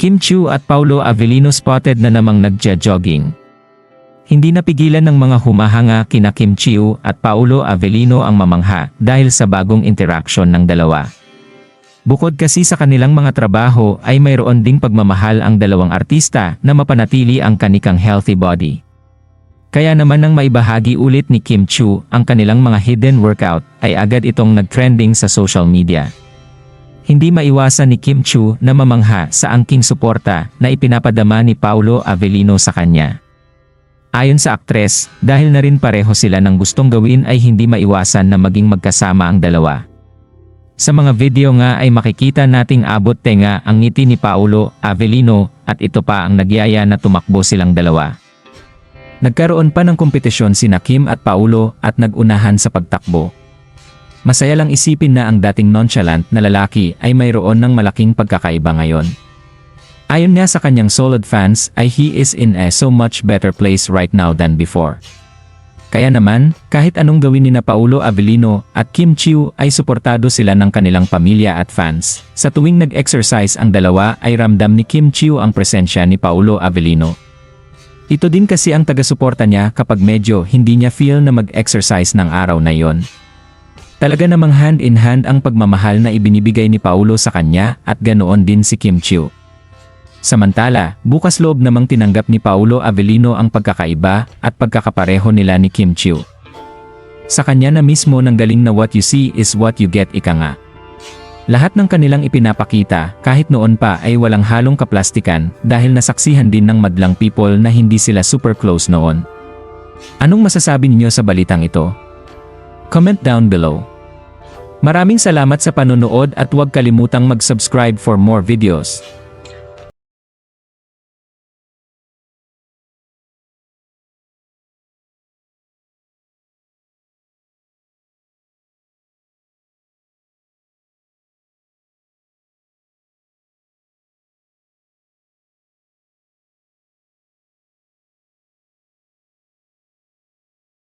Kim Chiu at Paolo Avellino spotted na namang nagja-jogging. Hindi napigilan ng mga humahanga kina Kim Chiu at Paolo Avellino ang mamangha dahil sa bagong interaction ng dalawa. Bukod kasi sa kanilang mga trabaho ay mayroon ding pagmamahal ang dalawang artista na mapanatili ang kanikang healthy body. Kaya naman nang maibahagi ulit ni Kim Chiu ang kanilang mga hidden workout ay agad itong nag-trending sa social media. Hindi maiwasan ni Kim Chiu na mamangha sa angking suporta na ipinapadama ni Paolo Avellino sa kanya. Ayon sa aktres, dahil na rin pareho sila ng gustong gawin ay hindi maiwasan na maging magkasama ang dalawa. Sa mga video nga ay makikita nating abot tenga ang ngiti ni Paolo Avellino at ito pa ang nagyaya na tumakbo silang dalawa. Nagkaroon pa ng kompetisyon sina Kim at Paolo at nagunahan sa pagtakbo. Masaya lang isipin na ang dating nonchalant na lalaki ay mayroon ng malaking pagkakaiba ngayon. Ayon nga sa kanyang solid fans ay he is in a so much better place right now than before. Kaya naman, kahit anong gawin ni Paolo Avellino at Kim Chiu ay suportado sila ng kanilang pamilya at fans. Sa tuwing nag-exercise ang dalawa ay ramdam ni Kim Chiu ang presensya ni Paolo Avellino. Ito din kasi ang taga-suporta niya kapag medyo hindi niya feel na mag-exercise ng araw na yon. Talaga namang hand in hand ang pagmamahal na ibinibigay ni Paolo sa kanya at ganoon din si Kim Chiu. Samantala, bukas loob namang tinanggap ni Paolo Avellino ang pagkakaiba at pagkakapareho nila ni Kim Chiu. Sa kanya na mismo nang galing na what you see is what you get ika nga. Lahat ng kanilang ipinapakita kahit noon pa ay walang halong kaplastikan dahil nasaksihan din ng madlang people na hindi sila super close noon. Anong masasabi niyo sa balitang ito? Comment down below. Maraming salamat sa panonood at huwag kalimutang mag-subscribe for more videos.